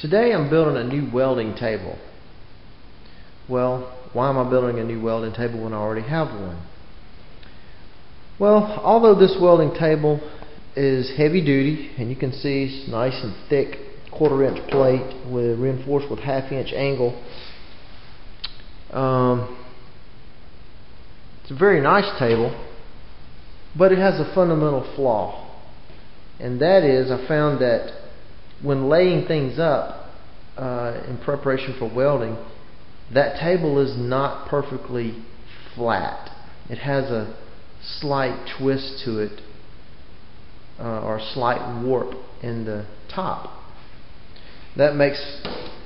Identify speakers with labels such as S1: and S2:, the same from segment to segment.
S1: Today I'm building a new welding table. Well, why am I building a new welding table when I already have one? Well, although this welding table is heavy duty, and you can see it's nice and thick, 1/4 inch plate reinforced with 1/2 inch angle. It's a very nice table, but it has a fundamental flaw, and that is I found that when laying things up in preparation for welding, that table is not perfectly flat. It has a slight twist to it, or a slight warp in the top. That makes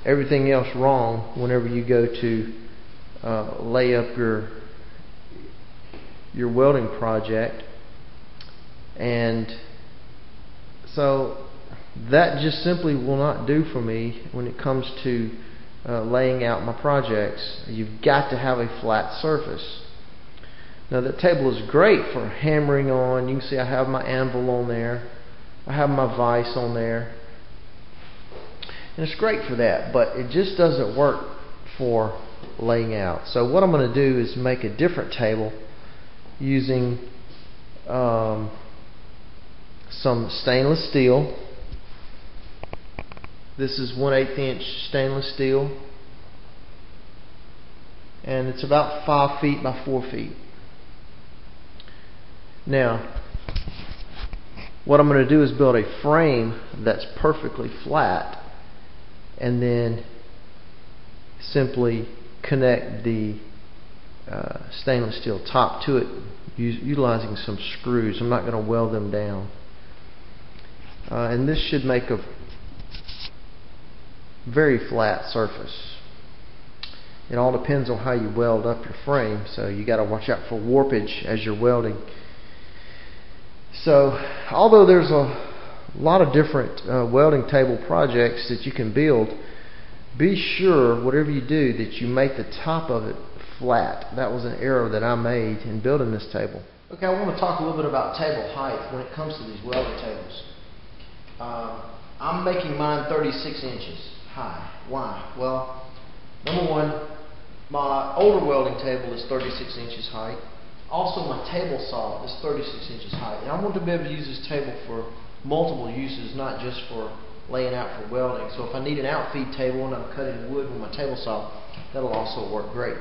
S1: everything else wrong whenever you go to lay up your welding project. And so that just simply will not do for me when it comes to laying out my projects. You've got to have a flat surface. Now, that table is great for hammering on. You can see I have my anvil on there. I have my vise on there. And it's great for that, but it just doesn't work for laying out. So what I'm going to do is make a different table using some stainless steel. This is 1/8 inch stainless steel, and it's about 5 feet by 4 feet. Now, what I'm going to do is build a frame that's perfectly flat, and then simply connect the stainless steel top to it utilizing some screws. I'm not going to weld them down, and this should make a very flat surface. It all depends on how you weld up your frame, so you got to watch out for warpage as you're welding. So, although there's a lot of different welding table projects that you can build, be sure whatever you do that you make the top of it flat. That was an error that I made in building this table. Okay, I want to talk a little bit about table height when it comes to these welding tables. I'm making mine 36 inches high. Why? Well, number one, my older welding table is 36 inches high. Also, my table saw is 36 inches high. And I want to be able to use this table for multiple uses, not just for laying out for welding. So if I need an outfeed table and I'm cutting wood with my table saw, that'll also work great.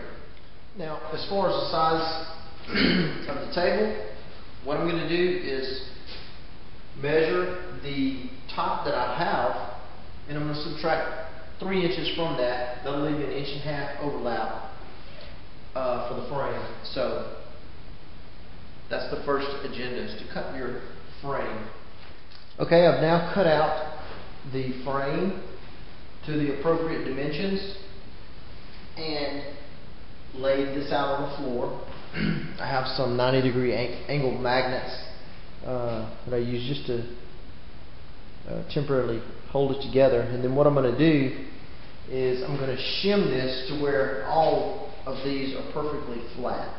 S1: Now, as far as the size of the table, what I'm going to do is measure the top that I have, and I'm going to subtract 3 inches from that. That'll leave you 1.5 inch overlap for the frame. So that's the first agenda, is to cut your frame. Okay, I've now cut out the frame to the appropriate dimensions and laid this out on the floor. I have some 90-degree angle magnets that I use just to temporarily hold it together. And then what I'm going to do is I'm going to shim this to where all of these are perfectly flat.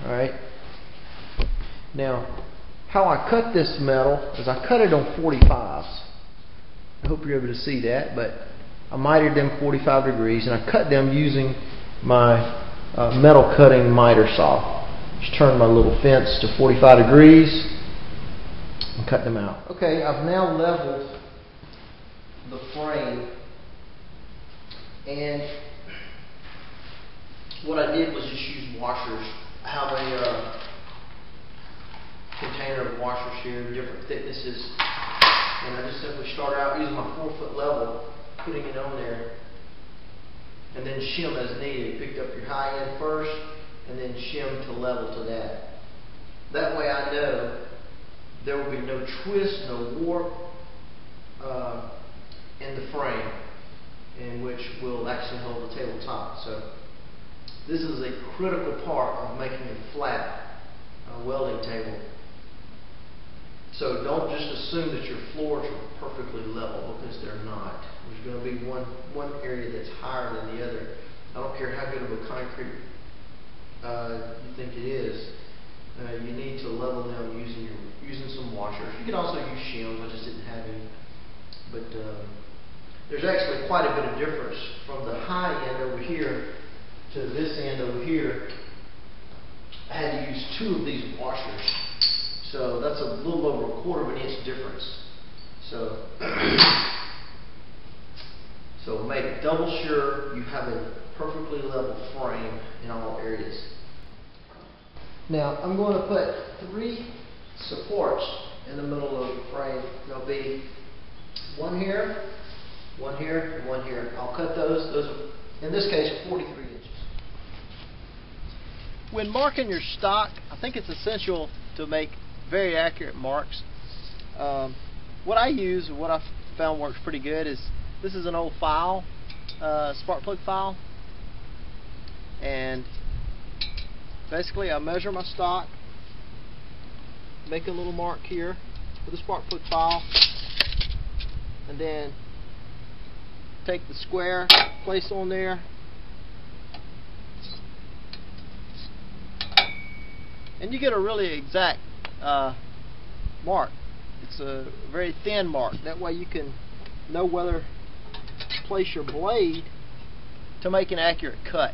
S1: Alright. Now, how I cut this metal is I cut it on 45s. I hope you're able to see that, but I mitered them 45 degrees, and I cut them using my metal cutting miter saw. Just turn my little fence to 45 degrees and cut them out. Okay, I've now leveled the frame, and what I did was just use washers. I have a container of washers here, different thicknesses, and I just simply start out using my 4-foot level, putting it on there, and then shim as needed. Picked up your high end first, and then shim to level to that. That way I know there will be no twist, no warp in the frame, in which will actually hold the tabletop. So this is a critical part of making a flat welding table. So don't just assume that your floors are perfectly level, because they're not. There's going to be one area that's higher than the other. I don't care how good of a concrete you think it is. You need to level them using some washers. You can also use shims. I just didn't have any. But there's actually quite a bit of difference from the high end over here to this end over here. I had to use 2 of these washers, so that's a little over 1/4 of an inch difference. So, so make double sure you have a perfectly level frame in all areas. Now I'm going to put 3 supports in the middle of the frame. There'll be one here, and one here. I'll cut those. Those are, in this case, 43 inches. When marking your stock, I think it's essential to make very accurate marks. What I use, what I've found works pretty good, is this is an old file, spark plug file, and basically I measure my stock, make a little mark here with a spark plug file, and then take the square, place on there, and you get a really exact mark. It's a very thin mark. That way you can know whether to place your blade to make an accurate cut.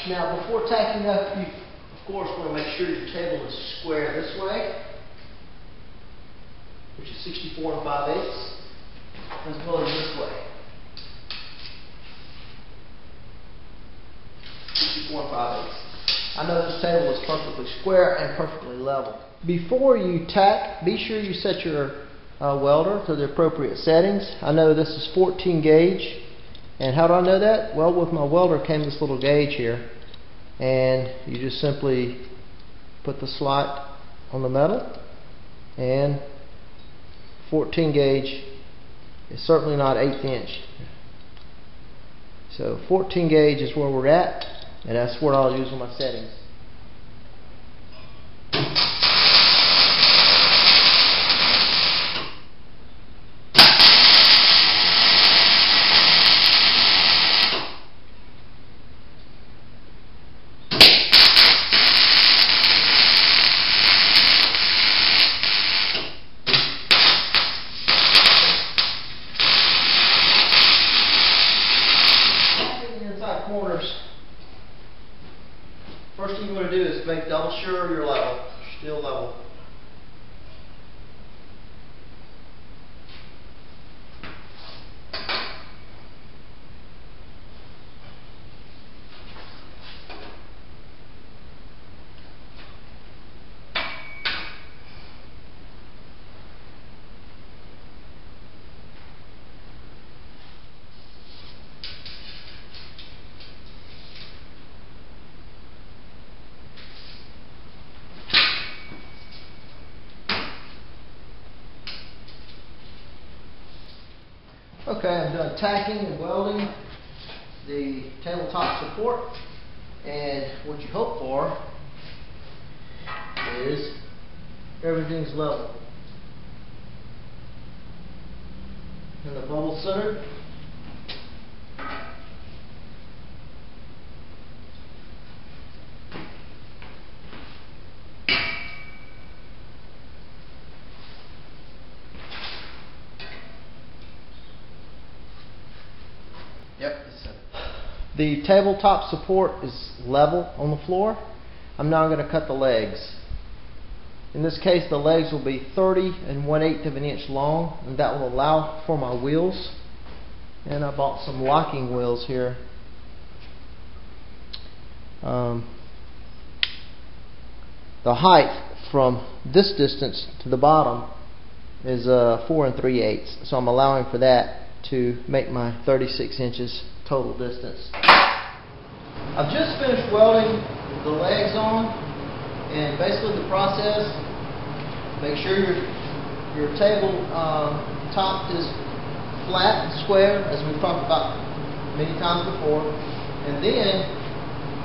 S1: Now, before tacking up, you of course want to make sure your table is square this way, which is 64 5/8, as well as this way, 64 5/8. I know this table is perfectly square and perfectly level. Before you tack, be sure you set your welder to the appropriate settings. I know this is 14 gauge. And how do I know that? Well, with my welder came this little gauge here, and you just simply put the slot on the metal, and 14 gauge is certainly not 1/8 inch. So 14 gauge is where we're at, and that's what I'll use on my settings. Corners. First thing you want to do is make double sure you're level, still level. Okay, I'm done tacking and welding the tabletop support, and what you hope for is everything's level and the bubble centered. Yep. The tabletop support is level on the floor. I'm now going to cut the legs. In this case, the legs will be 30 1/8 of an inch long, and that will allow for my wheels. And I bought some locking wheels here. The height from this distance to the bottom is 4 3/8, so I'm allowing for that to make my 36 inches total distance. I've just finished welding the legs on, and basically the process: make sure your table top is flat and square, as we've talked about many times before, and then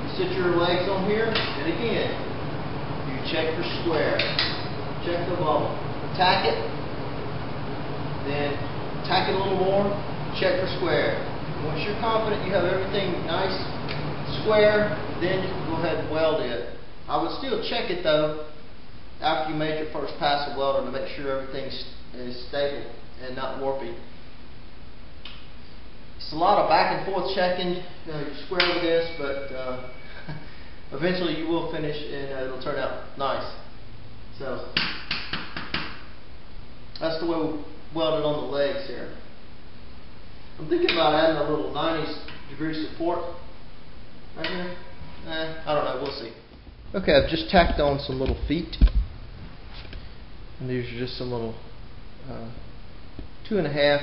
S1: you sit your legs on here, and again you check for square. Check the bubble. Tack it. Then tack it a little more. Check for square. Once you're confident you have everything nice, square, then you can go ahead and weld it. I would still check it though after you made your first pass of welding to make sure everything is stable and not warpy. It's a lot of back and forth checking. You square with this, but eventually you will finish and it'll turn out nice. So that's the way we welded on the legs here. I'm thinking about adding a little 90-degree support right here. I don't know, we'll see. Okay, I've just tacked on some little feet. And these are just some little 2.5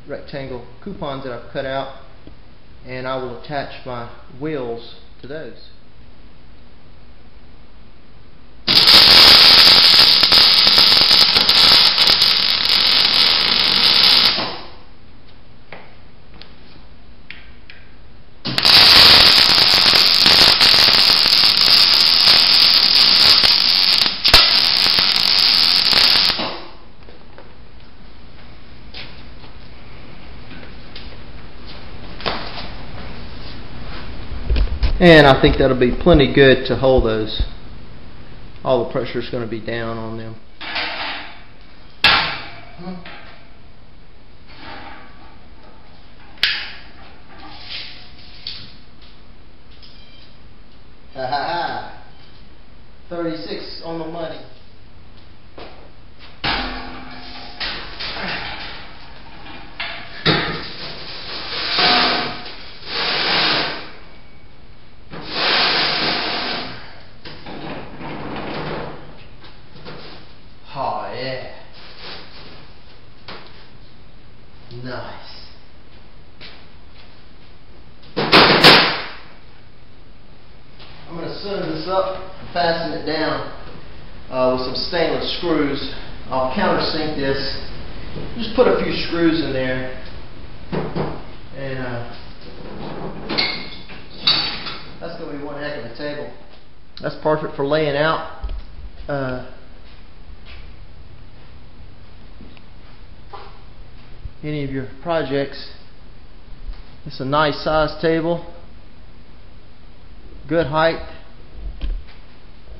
S1: rectangle coupons that I've cut out. And I will attach my wheels to those. And I think that'll be plenty good to hold those. All the pressure is going to be down on them. Ha ha ha. 36 on the money. Oh yeah. Nice. I'm going to center this up and fasten it down with some stainless screws. I'll countersink this. Just put a few screws in there, and that's going to be one heck of a table. That's perfect for laying out any of your projects. It's a nice size table, good height,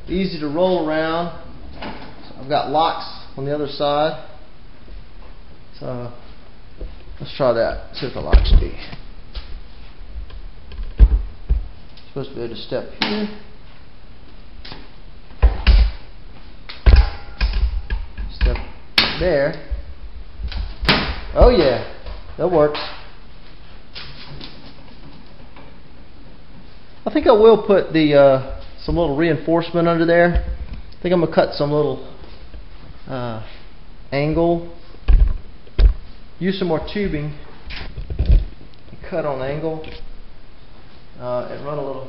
S1: easy to roll around. So I've got locks on the other side, so let's try that, see what the locks do. Supposed to be able to step here, step there. Oh yeah, that works. I think I will put the some little reinforcement under there. I think I'm gonna cut some little angle. Use some more tubing. Cut on angle and run a little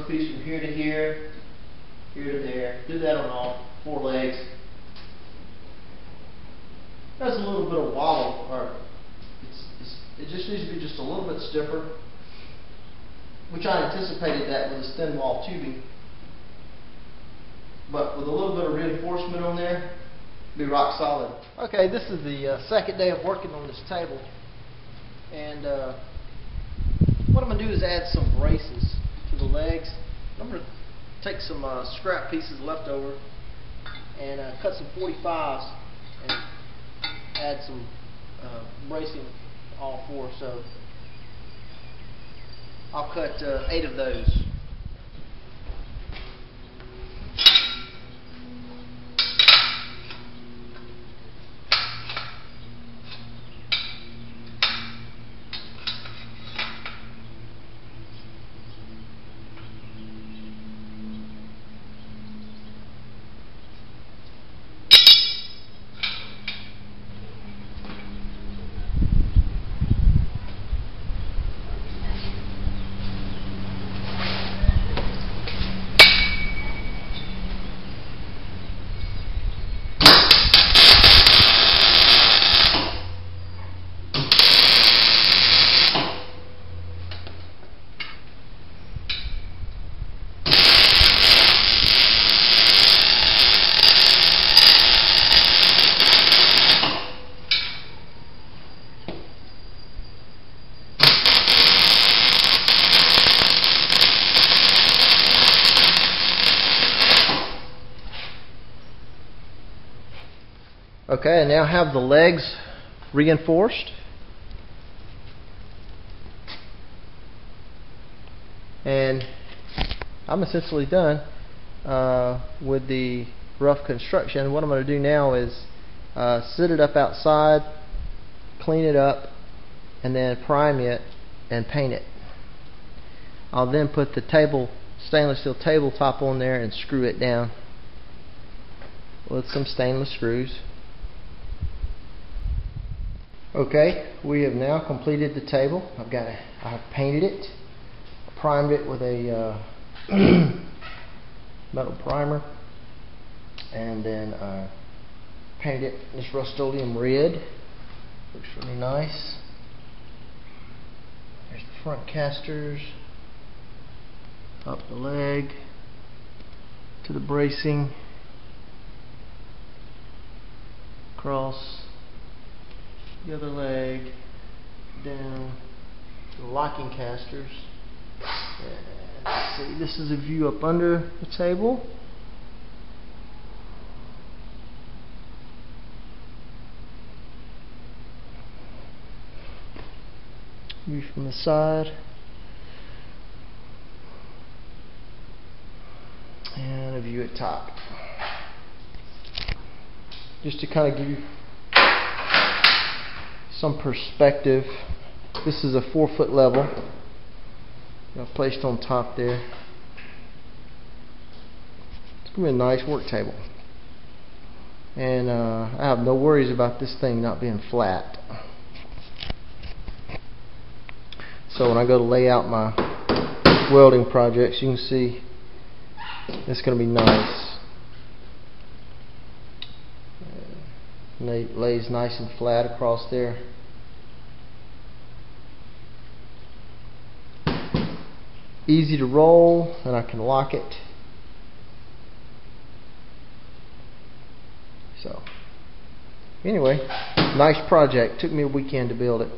S1: piece from here to here, here to there. Do that on all 4 legs. There's a little bit of wobble, or it just needs to be just a little bit stiffer, which I anticipated that with this thin wall tubing. But with a little bit of reinforcement on there, it'll be rock solid. Okay, this is the second day of working on this table, and what I'm going to do is add some braces to the legs. I'm going to take some scrap pieces left over and cut some 45s and add some bracing all 4, so I'll cut 8 of those. Okay, I now have the legs reinforced. And I'm essentially done with the rough construction. What I'm going to do now is set it up outside, clean it up, and then prime it and paint it. I'll then put the stainless steel tabletop on there and screw it down with some stainless screws. Okay, we have now completed the table. I've painted it, primed it with a metal primer, and then painted it this Rust-Oleum red. Looks really nice. There's the front casters, up the leg to the bracing, across the other leg, down to the locking casters. And let's see, this is a view up under the table. View from the side. And a view at top. Just to kind of give you some perspective, this is a 4-foot level placed on top there. It's going to be a nice work table. And I have no worries about this thing not being flat. So when I go to lay out my welding projects, you can see it's going to be nice. It lays nice and flat across there. Easy to roll, and I can lock it. So anyway, nice project. Took me a weekend to build it.